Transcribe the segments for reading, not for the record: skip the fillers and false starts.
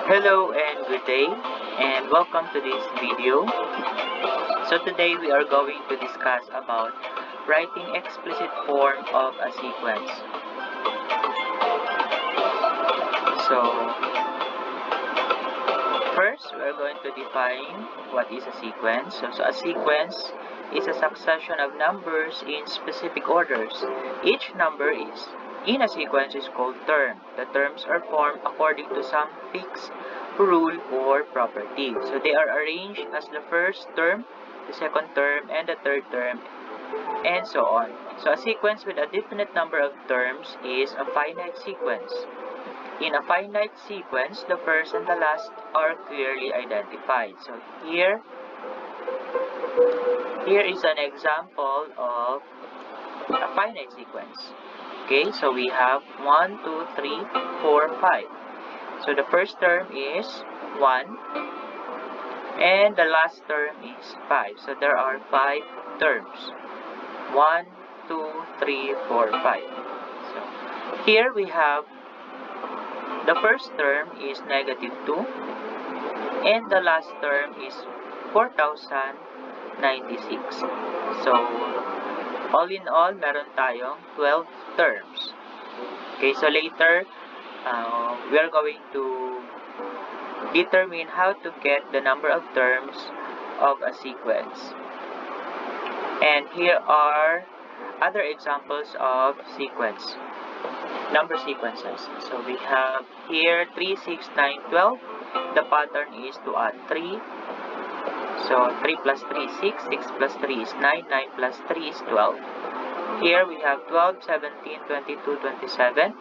Hello and good day, and welcome to this video. So today we are going to discuss about writing explicit form of a sequence. So first we are going to define what is a sequence. So a sequence is a succession of numbers in specific orders. Each number in a sequence is called term. The terms are formed according to some fixed rule or property. So they are arranged as the first term, the second term, and the third term, and so on. So a sequence with a definite number of terms is a finite sequence. In a finite sequence, the first and the last are clearly identified. So here is an example of a finite sequence. Okay, so we have 1, 2, 3, 4, 5. So the first term is 1 and the last term is 5. So there are 5 terms. 1, 2, 3, 4, 5. So here we have the first term is -2 and the last term is 4,096. So all in all, meron tayong 12 terms. Okay, so later, we are going to determine how to get the number of terms of a sequence. And here are other examples of sequence, number sequences. So we have here 3, 6, 9, 12. The pattern is to add 3. So 3 plus 3 is 6, 6 plus 3 is 9, 9 plus 3 is 12. Here we have 12, 17, 22, 27.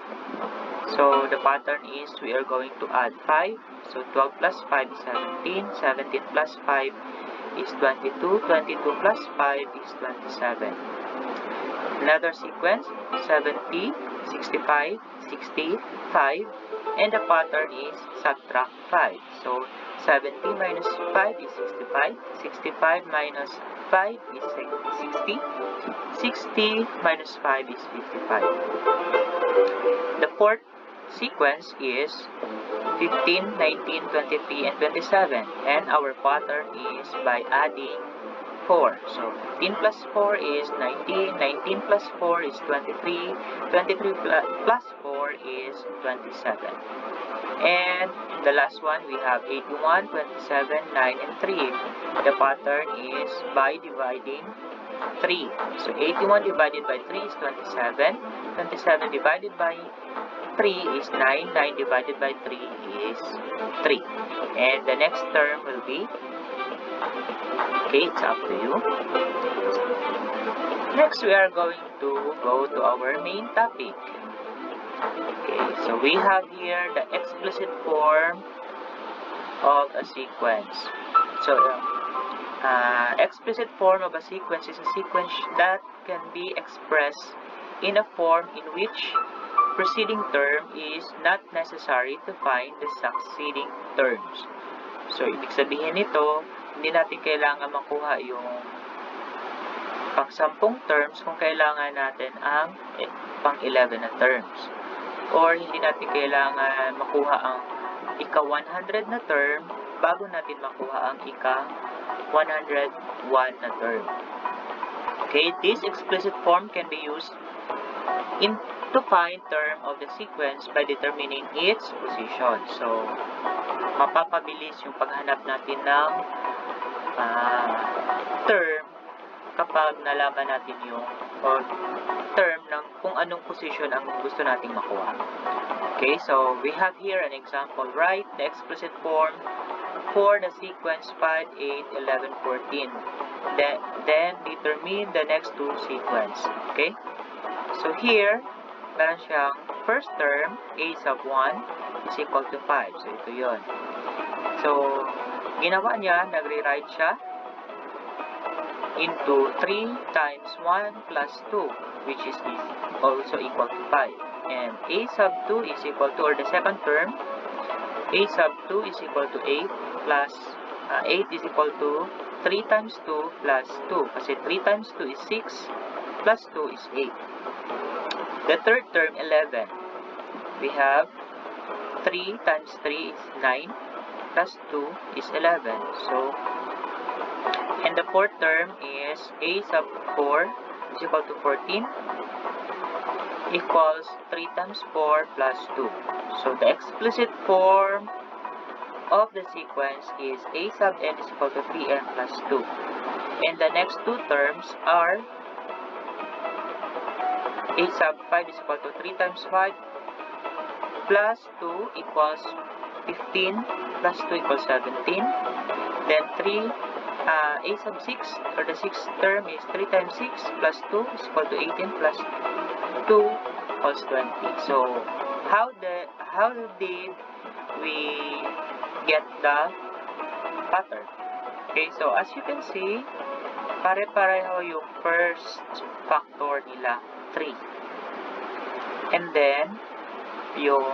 So the pattern is we are going to add 5. So 12 plus 5 is 17, 17 plus 5 is 22, 22 plus 5 is 27. Another sequence, 70, 65, 65, and the pattern is subtract 5. So 70 minus 5 is 65, 65 minus 5 is 60, 60 minus 5 is 55. The fourth sequence is 15, 19, 23, and 27, and our pattern is by adding 4. So 15 plus 4 is 19, 19 plus 4 is 23, 23 plus 4 is 27. And the last one, we have 81, 27, 9, and 3. The pattern is by dividing 3. So 81 divided by 3 is 27, 27 divided by 3 is 9, 9 divided by 3 is 3. And the next term will be, okay, it's up to you. Next, we are going to go to our main topic. Okay, so we have here the explicit form of a sequence. So, explicit form of a sequence is a sequence that can be expressed in a form in which preceding term is not necessary to find the succeeding terms. So, ibig sabihin nito, hindi natin kailangan makuha yung pang-10 terms kung kailangan natin ang pang-11 na terms. Or hindi natin kailangan makuha ang ika-100 na term bago natin makuha ang ika-101 na term. Okay, this explicit form can be used to find term of the sequence by determining its position. So, mapapabilis yung paghanap natin ng term kapag nalaman natin yung term ng kung anong position ang gusto nating makuha. Okay, so we have here an example. Write the explicit form for the sequence 5, 8, 11, 14. Then determine the next two sequence. Okay, so here meron siyang first term, a sub 1 is equal to 5. So ito yun. So ginawa niya, nagre-write siya into 3 times 1 plus 2, which is also equal to 5. And a sub 2 is equal to, or the second term, a sub 2 is equal to 8 plus 8 is equal to 3 times 2 plus 2. Kasi 3 times 2 is 6 plus 2 is 8. The third term, 11, we have 3 times 3 is 9, plus 2 is 11. So, and the fourth term is a sub 4 is equal to 14 equals 3 times 4 plus 2. So, the explicit form of the sequence is a sub n is equal to 3n plus 2. And the next two terms are a sub 5 is equal to 3 times 5 plus 2 equals 15 plus 2 equals 17. Then 3, a sub 6 or the sixth term is 3 times 6 plus 2 is equal to 18 plus 2 equals 20. So how did we get the pattern? Okay, so as you can see, pare-pareho yung first factor nila, 3. And then, yung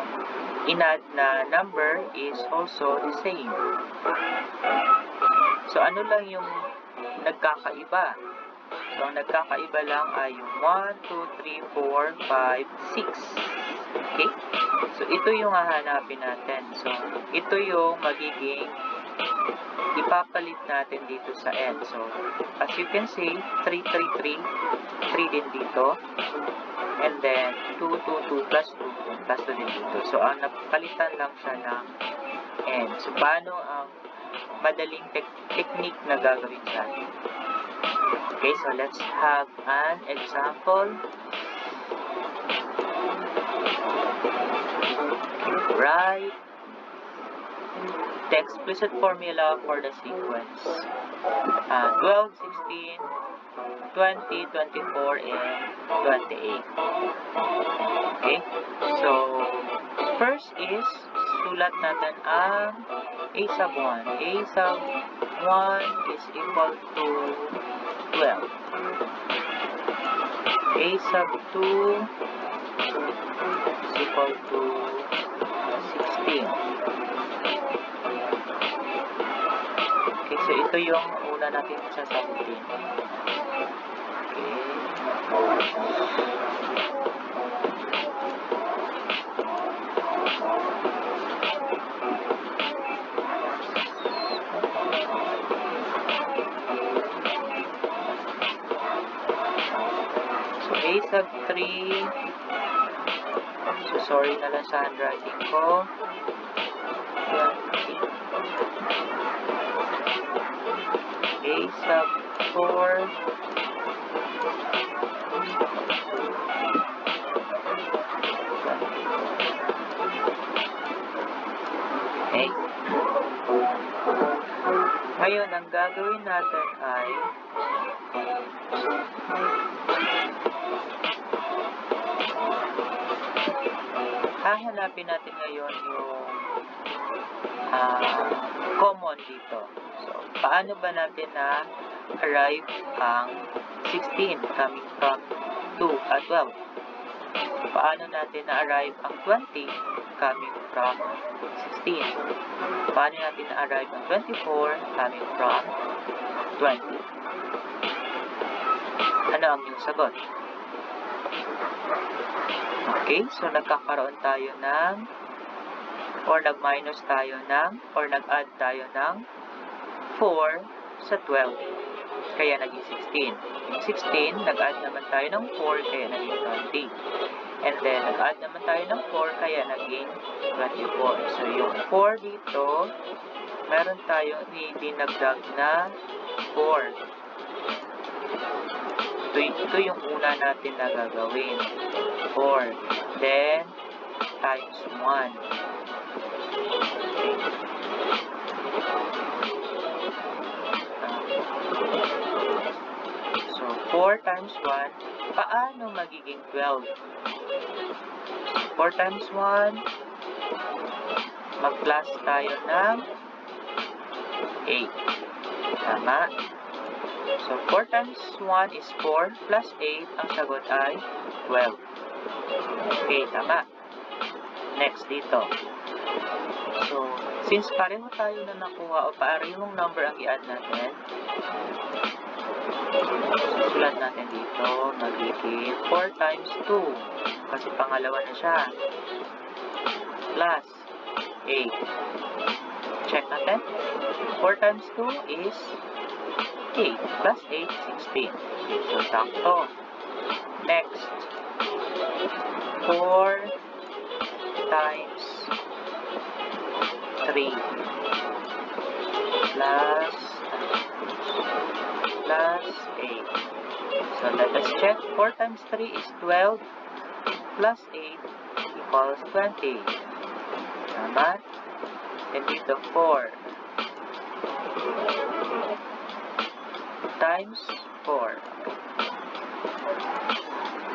inadd na number is also the same. So, ano lang yung nagkakaiba? So, ang nagkakaiba lang ay yung 1, 2, 3, 4, 5, 6. Okay? So, ito yung hahanapin natin. So, ito yung magiging ipapalit natin dito sa n. So, as you can see, 3, 3, 3, 3 din dito. And then, 2, 2, 2 plus 2, plus 2 din dito. So, ang napalitan lang siya ng n. So, paano ang madaling technique na gagawin natin? Okay, so let's have an example. Write the explicit formula for the sequence 12, 16, 20, 24, and 28. Okay, so first is sulat natin ang a sub 1. A sub 1 is equal to 12. A sub 2 is equal to 16. Okay, so ito yung una natin sasagutin. Okay. So, A sub 3. So, sorry na lang sa handwriting ko. 20. A sub 4. Okay. Ngayon, ang gagawin natin ay hahanapin natin ngayon yung common dito. So, paano ba natin na-arrive ang 16 coming from 2 at 12? Paano natin na-arrive ang 20 coming from 16? Paano natin na-arrive ang 24 coming from 20? Ano ang yung sagot? Okay, so nagkakaroon tayo ng or nag-minus tayo ng or nag-add tayo ng 4 sa 12. Kaya naging 16. Yung 16, nag-add naman tayo ng 4 kaya naging 20. And then, nag-add naman tayo ng 4 kaya naging 24. So, yung 4 dito, meron tayong dinagdag na 4. Ito yung una natin na gagawin. 4. Then, times 1. Okay. So, 4 times 1, paano magiging 12? 4 times 1, mag-plus tayo ng 8. Tama? So, 4 times 1 is 4 plus 8. Ang sagot ay 12. Okay, tama. Next dito. So, since pareho tayo na nakuha o parehong number ang i-add natin, susulat natin dito, magiging 4 times 2. Kasi pangalawa na siya. plus 8. Check natin. 4 times 2 is 8. Plus 8, 16. Okay, so sakto. Next, 4 times 3 plus 8. So let us check. 4 times 3 is 12 plus 8 equals 20. Tama? And dito 4 times 4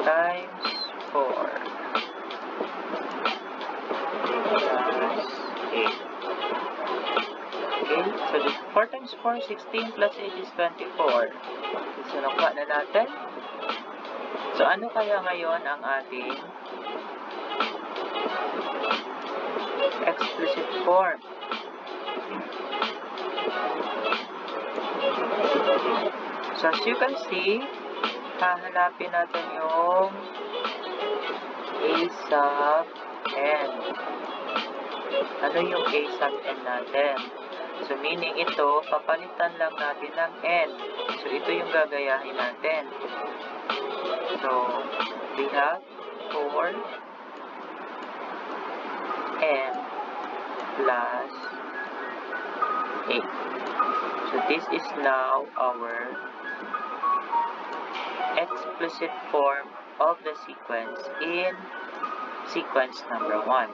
times 4 plus 8. Okay, so 4 times 4, 16 plus 8 is 24. So, nakuha na natin. So, ano kaya ngayon ang ating explicit form? So, as you can see, hahanapin natin yung A sub n. Ano yung A sub n natin? So, meaning ito, papalitan lang natin ng n. So, ito yung gagayahin natin. So, we have 4 n plus 8. So, this is now our explicit form of the sequence in sequence number 1.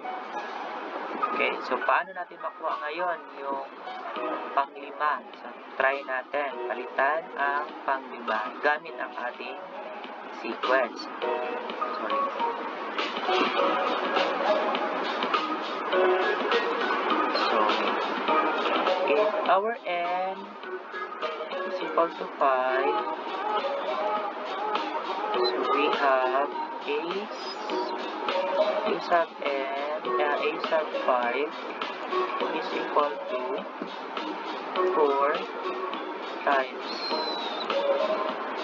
Okay, so paano natin makuha ngayon yung panglima? So, try natin palitan ang panglima gamit ang ating sequence. Sorry. So, if our n is equal to 5, so we have A sub n, A sub 5 is equal to 4 times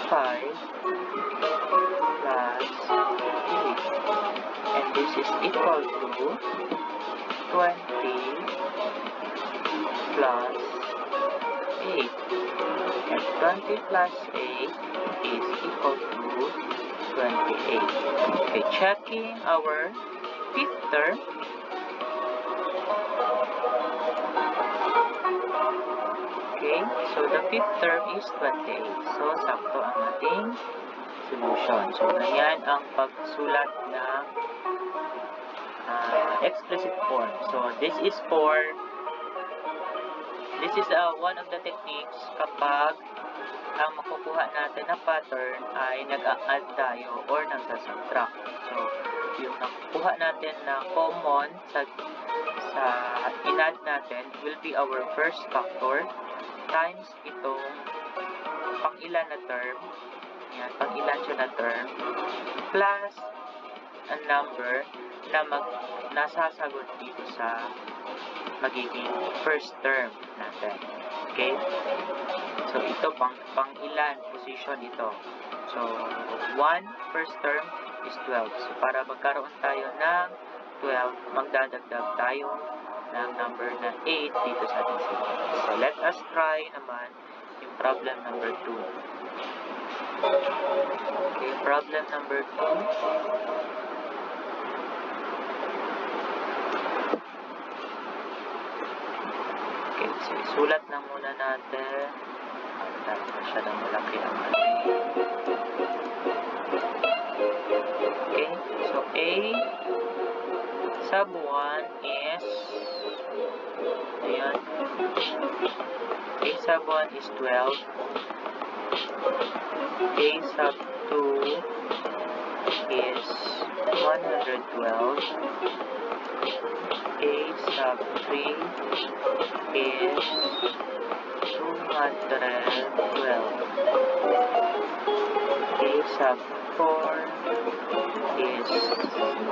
5 plus 8. And this is equal to 20 plus 8. And 20 plus 8 is equal to 28. Okay, checking our fifth term. Okay, so the fifth term is 28. So, sakto ang ating solution. So, ganyan ang pagsulat ng explicit form. So, this is one of the techniques kapag ang makukuha natin na pattern ay nag-a-add tayo or nag-subtract. So, yung nakukuha natin na common sa in-add natin will be our first factor times itong pang-ilan na term. Yan, pang-ilan siya na term plus a number na nasasagot dito sa magiging first term natin. Okay? So, ito pang-ilan position ito. So, 1 first term is 12. So, para magkaroon tayo ng 12, magdadagdag tayo ng number na 8 dito sa ating sequence. So, let us try naman yung problem number 2. Okay, problem number 2. Okay, so isulat lang muna natin. Dahil masyadong malaki ang ating. Okay, so A sub 1 is, ayan, A sub 1 is 12, A sub 2 is 112, A sub 3 is 212, A sub 4 is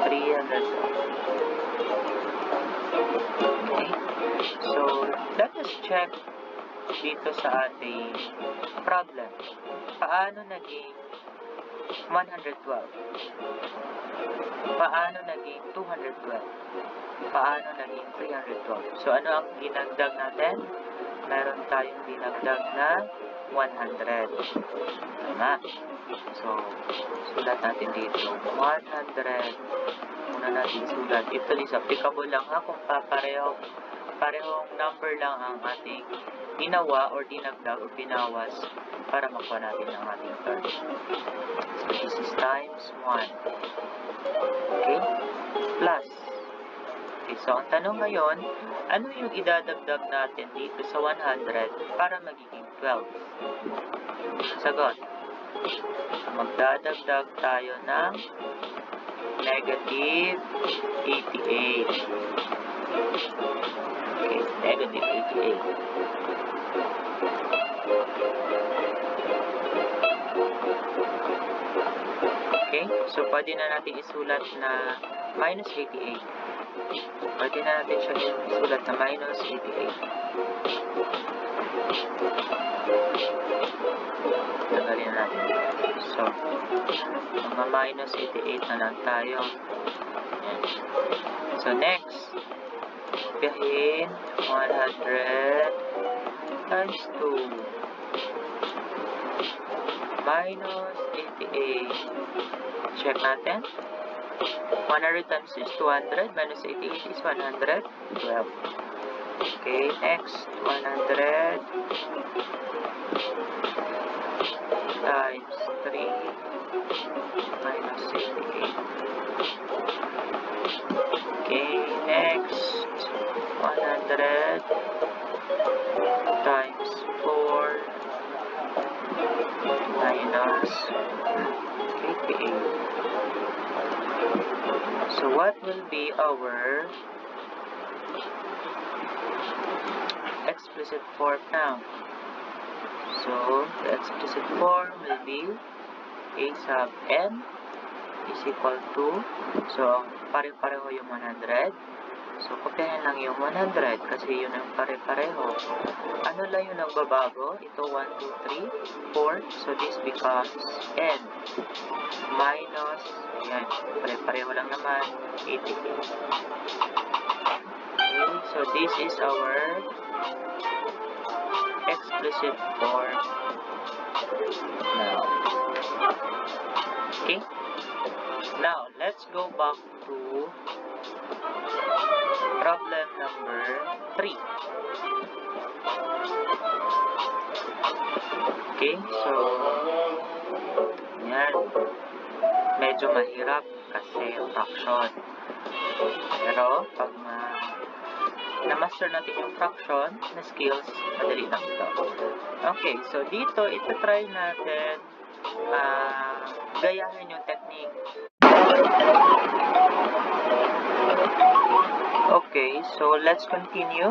312. Okay, so let us check dito sa ating problem. Paano naging 112? Paano naging 212? Paano naging 312? So, ano ang dinagdag natin? Meron tayong dinagdag na 100. Tama. So, sulat natin dito. 100. Muna natin sulat. Ito is applicable lang ha kung parehong number lang ang ating ginawa or dinagdag o binawas para makuha natin ang ating term. So, this is times 1. Okay? Plus. Okay, so ang tanong ngayon, ano yung idadagdag natin dito sa 100 para magiging 12? Sagot. Magdadagdag tayo ng negative 88. Okay, negative 88. Okay, so pwede na natin isulat na minus 88. Pwede na natin siya isulat na minus 88. Tagalin natin. So, mga minus 88 na lang tayo. Ayan. So, next. Gahin 100 times 2 minus 88. Check natin. 100 times is 200 minus 88 is 112. Okay, next 100 times 3 minus 88. Okay, next 100 times 4 minus 88. So what will be our explicit form now? So the explicit form will be a sub n is equal to, so pare-pareho yung 100. So kopyahin lang yung 100 kasi yun ang pare-pareho. Ano lang yung nagbabago? Ito 1, 2, 3, 4. So this becomes n minus, yan, pare-pareho lang naman, 88. Okay, so this is our explicit form now. Okay, now let's go back to problem number 3. Okay, so yan, medyo mahirap kasi fraction. Pero pag na-master natin yung fraction na skills, madali lang ito. Okay, so dito ito-try natin gayahin yung technique. Okay, so let's continue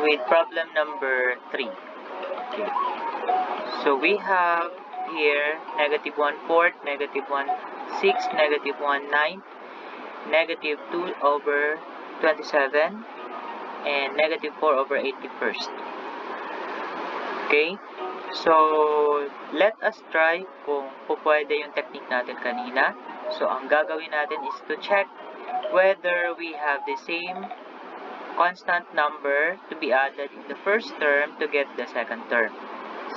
with problem number 3. Okay. So we have here negative 1/4, negative 1/6, negative 1/9, negative 2 over 27, and negative 4 over 81st. Okay, so let us try kung pupwede yung technique natin kanina. So ang gagawin natin is to check whether we have the same constant number to be added in the first term to get the second term.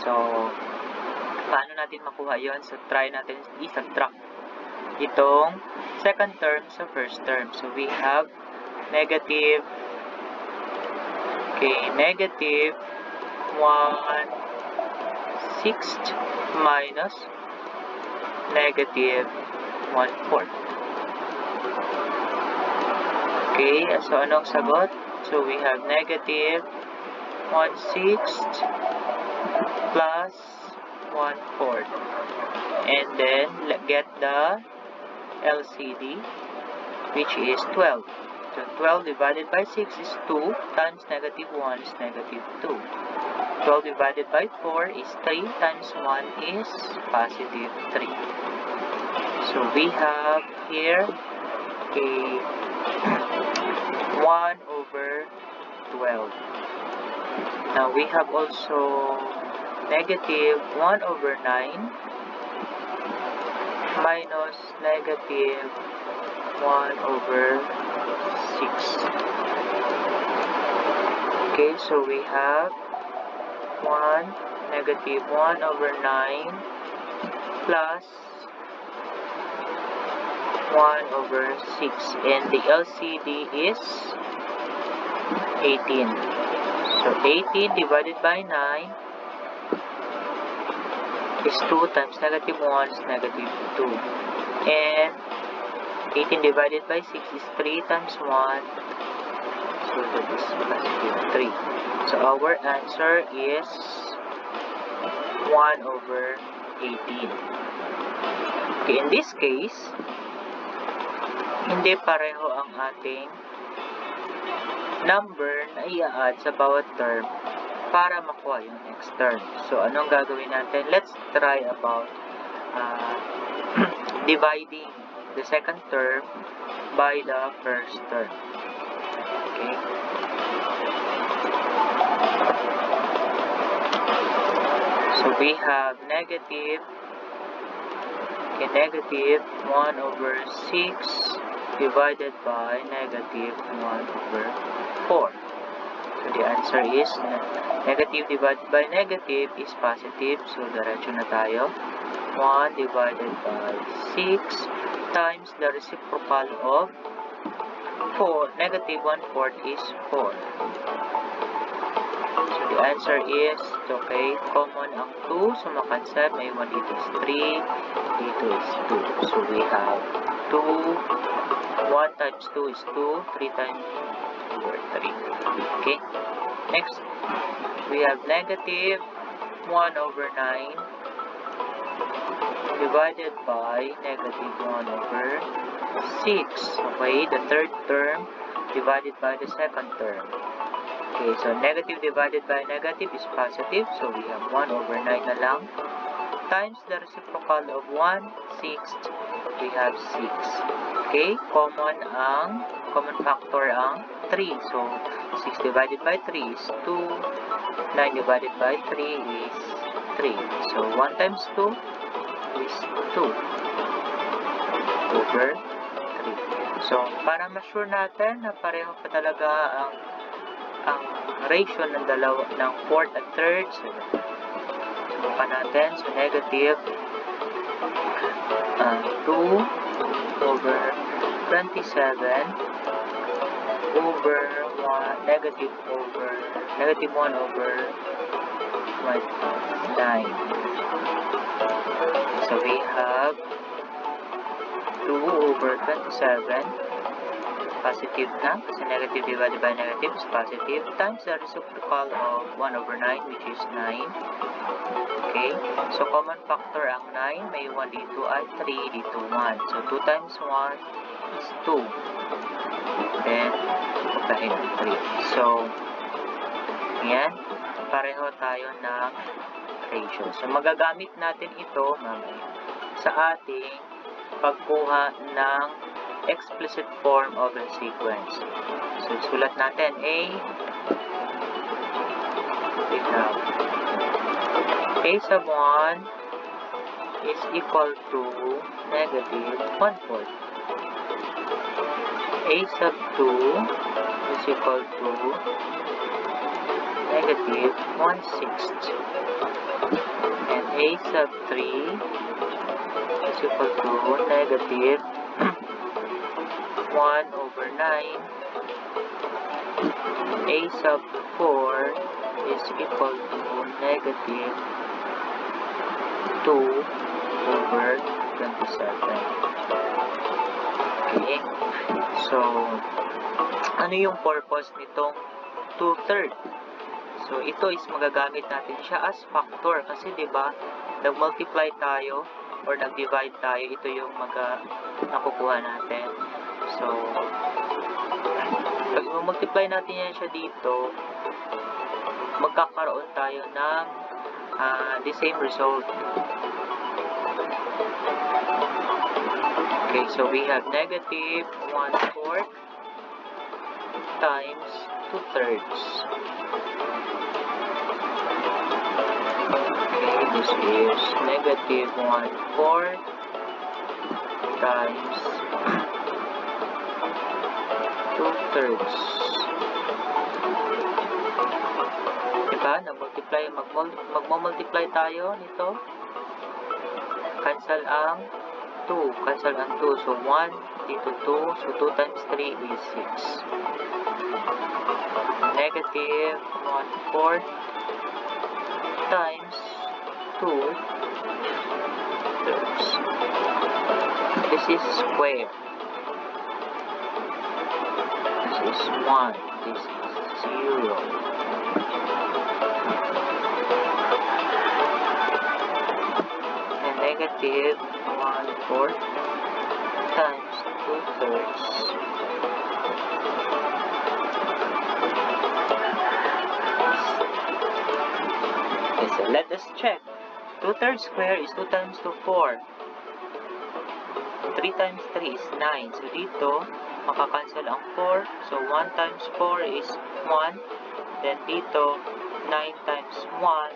So, paano natin makuha yon? So, try natin i-subtract itong second term sa first term. So, we have negative 1/6 minus negative 1/4. Okay, so anong sagot? So we have negative 1/6 plus 1/4. And then get the LCD, which is 12. So 12 divided by 6 is 2 times negative 1 is negative 2. 12 divided by 4 is 3 times 1 is positive 3. So we have here a 1 over 12. Now we have also negative 1 over 9 minus negative 1 over 6. Okay, so we have 1, negative 1 over 9 plus 1 over 6. And the LCD is 18. So 18 divided by 9 is 2 times negative 1 is negative 2. And 18 divided by 6 is 3 times 1. So that is positive 3. So our answer is 1 over 18. Okay, in this case, hindi pareho ang ating number na i-add sa bawat term para makuha yung next term. So, anong gagawin natin? Let's try about dividing the second term by the first term. Okay. So, we have negative 1 over 6 divided by negative 1 over 4. So, the answer is negative divided by negative is positive. So, diretso na tayo. 1 divided by 6 times the reciprocal of 4. Negative 1/4 is 4. So, the answer is, okay, common ang 2. So, makansel. May 1 dito is 3. Dito is 2. So, we have 2. 1 times 2 is 2. 3 times over 3. Okay. Next, we have negative 1 over 9 divided by negative 1 over 6. Okay, the third term divided by the second term. Okay, so negative divided by negative is positive. So we have 1 over 9 na lang. Times the reciprocal of 1, 6. We have 6. Okay, common factor ang 3. So 6 divided by 3 is 2. 9 divided by 3 is 3. So 1 times 2 is 2 over 3. So para ma-sure natin na pareho pa talaga ang ratio ng ng fourth at third, so subukan natin. So negative 2 over 27 over 1 negative 1 over 9. So we have 2 over 27, positive na, kasi negative divided by negative is positive, times the reciprocal of 1 over 9, which is 9. Okay, so common factor ang 9, may 1 dito at 3, dito 1. So 2 times 1 is 2. Then, pagkahin ng 3. So, yan, pareho tayo ng ratio. So, magagamit natin ito mamaya sa ating pagkuha ng explicit form of a sequence. So, sulat natin A. We have A sub 1 is equal to negative 1/4. A sub 2 is equal to negative 1/6. And A sub 3 is equal to negative 1 over 9. A sub 4 is equal to negative 2 over 27. Okay. So, ano yung purpose nitong 2/3? So, ito is magagamit natin siya as factor. Kasi, diba, nag-multiply tayo or nag-divide tayo. Ito yung nakukuha natin. So, pag multiply natin yan siya dito, magkakaroon tayo ng the same result. Okay, so we have negative 1/4 times 2/3. Okay, this is negative 1/4 times 2/3. Diba? Magmumultiply tayo nito. Cancel ang 2. Cancel ang 2. So, 1 dito 2. So, 2 times 3 is 6. Negative 1/4 times 2/3. This is square. This is 1. This is 0. And negative 1/4 times 2/3. Okay, so let us check. 2/3 square is 2 times 2, 4. 3 times 3 is 9. So, dito, makakancel ang 4. So, 1 times 4 is 1. Then, dito, 9 times 1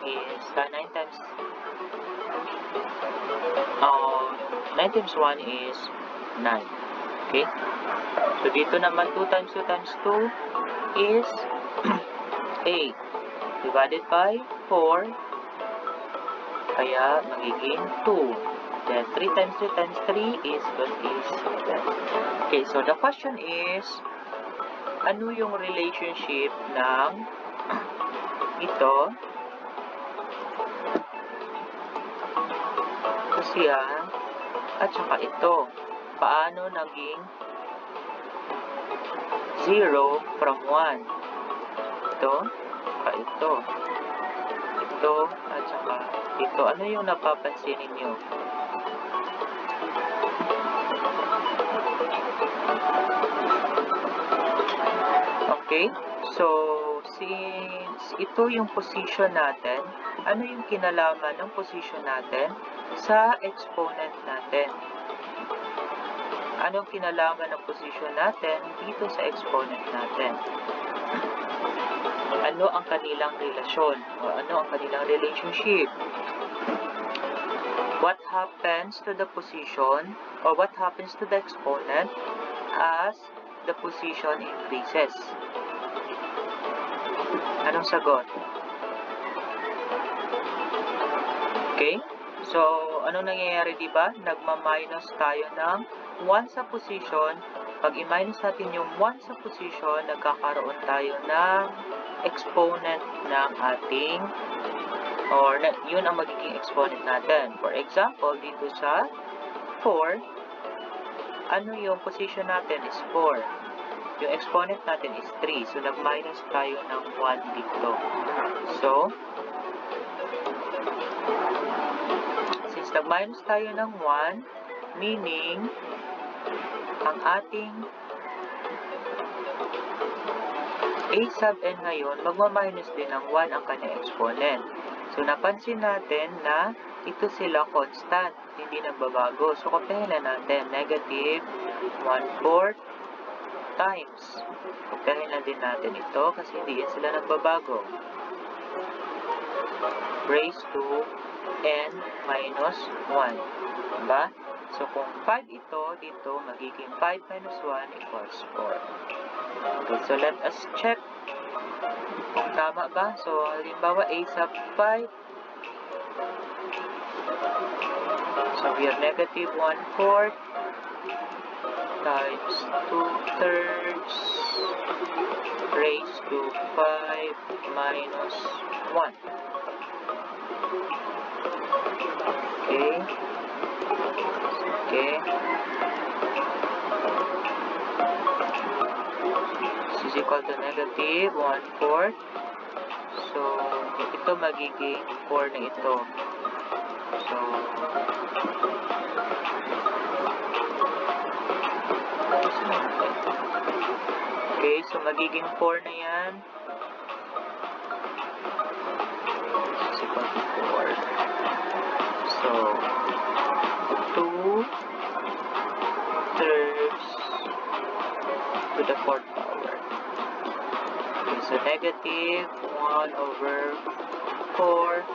is, 9 times 1 is 9. Okay? So, dito naman, 2 times 2 times 2 is 8. Divided by 4. Kaya, magiging 2. Then, 3 times 3 times 3 is 27. Okay, so the question is, ano yung relationship ng ito? Kasi at saka ito. Paano naging 0 from 1? Ito, saka ito. Ito, at saka ito. Ano yung napapansin ninyo? Okay, so since ito yung position natin, ano yung kinalaman ng position natin sa exponent natin? Anong kinalaman ng position natin dito sa exponent natin? Ano ang kanilang relasyon? O ano ang kanilang relationship? What happens to the position or what happens to the exponent as the position increases? Anong sagot? Okay? So, anong nangyayari, diba? Nagma-minus tayo ng 1 sa position. Pag i-minus natin yung 1 sa position, nagkakaroon tayo ng exponent ng ating, or yun ang magiging exponent natin. For example, dito sa 4, ano yung position natin is 4. Yung exponent natin is 3. So, nag-minus tayo ng 1 dito. So, since nag-minus tayo ng 1, meaning, ang ating a sub n ngayon, magma-minus din ng 1 ang kanyang exponent. So, napansin natin na ito sila constant, hindi nagbabago. So, kopyahin na natin, negative 1/4 times. Kopyahin na din natin ito kasi hindi yan sila nagbabago. Raised to n minus 1. Diba? So, kung 5 ito, dito, magiging 5 minus 1 equals 4. Okay, so let us check kung tama ba. So, halimbawa, a sub 5. So, we have negative 1/4 times 2/3 raised to 5 minus 1. Okay. Okay. This is equal to negative 1/4. So, ito magiging 4 na ito. So, okay, so magiging 4 na yan. This is equal to 4. So, 2/3 to the 4th power. Okay, so negative 1/4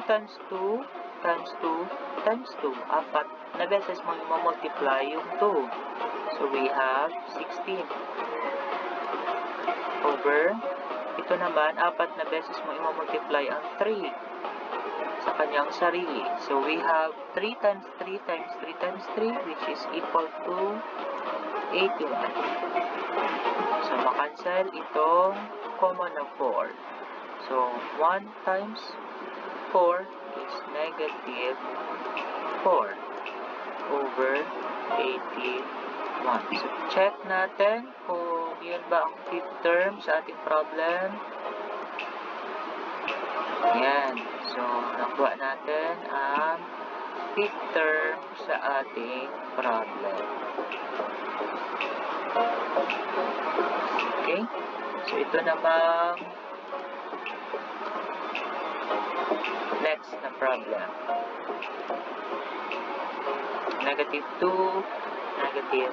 times 2 times 2 times 2. Apat na beses mo i-multiply yung 2. So, we have 16. Over, ito naman, apat na beses mo i-multiply ang 3 sa kanyang sarili. So, we have 3 times 3 times 3 times 3, which is equal to 81. So, makancel itong common na 4. So, 1 times 4 is negative 4 over 81. So, check natin kung yun ba ang fifth term sa ating problem. Ayan. So, nakuha natin ang fifth term sa ating problem. Okay? So, ito namang next na problem. Negative 2, negative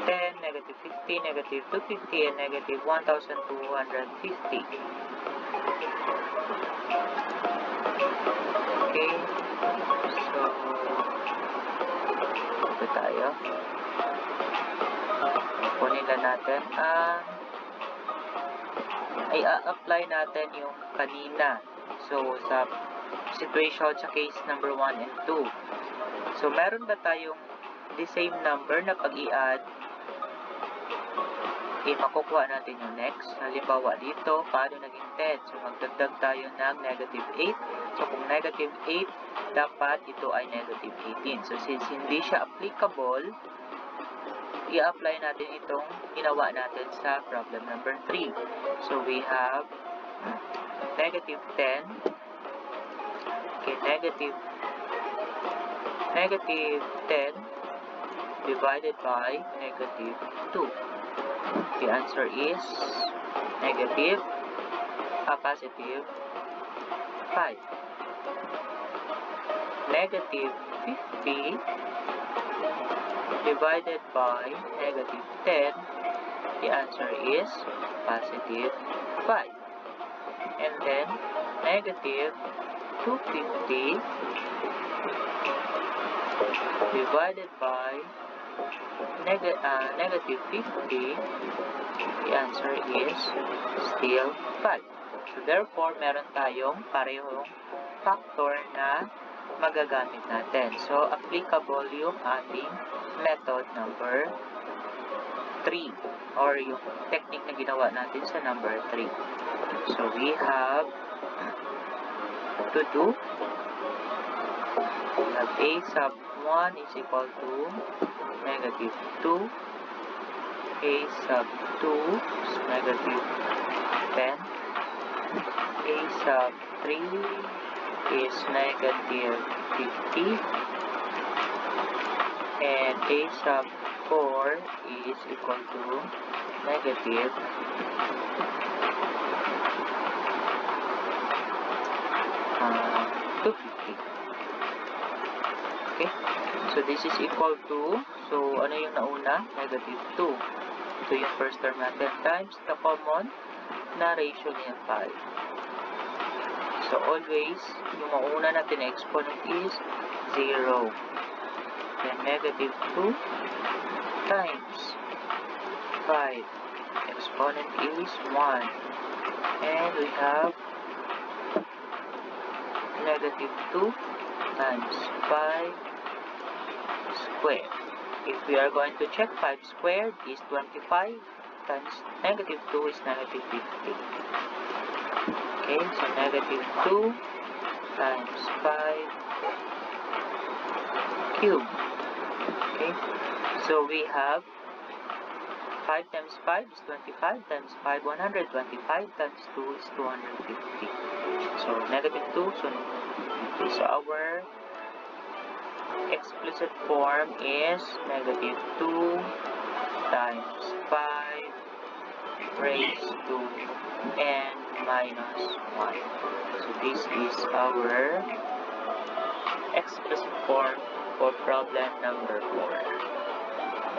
10, negative 50, negative 250, and negative 1,250. Okay. So, ito tayo. Kunin lang natin ang i-apply natin yung kanina. So, sa situation sa case number 1 and 2. So, meron ba tayong the same number na pag i-add, makukuha natin yung next. Halimbawa dito, paano naging 10? So, magdagdag tayo ng negative 8. So, kung negative 8, dapat ito ay negative 18. So, since hindi siya applicable, i-apply natin itong ginawa natin sa problem number 3. So, we have negative 10. Okay, negative 10 divided by negative 2. The answer is positive 5. Negative 50 divided by negative 10. The answer is positive 5. And then negative 250 divided by negative 50, the answer is still 5. So, therefore, meron tayong parehong factor na magagamit natin. So, applicable yung ating method number 3 or yung technique na ginawa natin sa number 3. So, we have to do, we have a sub 1 is equal to negative 2, a sub 2 is negative 10, a sub 3 is negative 50, and a sub 4 is equal to negative 250. Okay, so this is equal to, so ano yung nauna? Negative 2. Ito yung first term natin times the common na ratio niya 5. So always, yung mauna natin na exponent is 0. Then negative 2 times 5. Exponent is 1. And we have negative 2 times 5 squared. If we are going to check 5 squared is 25 times negative 2 is negative 50. Okay, so negative 2 times 5 cubed. Okay, so we have 5 times 5 is 25 times 5, 125 times 2 is 250. So negative 2, so our explicit form is negative 2 times 5 raised to n minus 1. So this is our explicit form for problem number 4.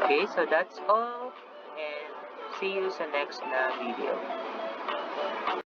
Okay, so that's all, and see you sa next na video.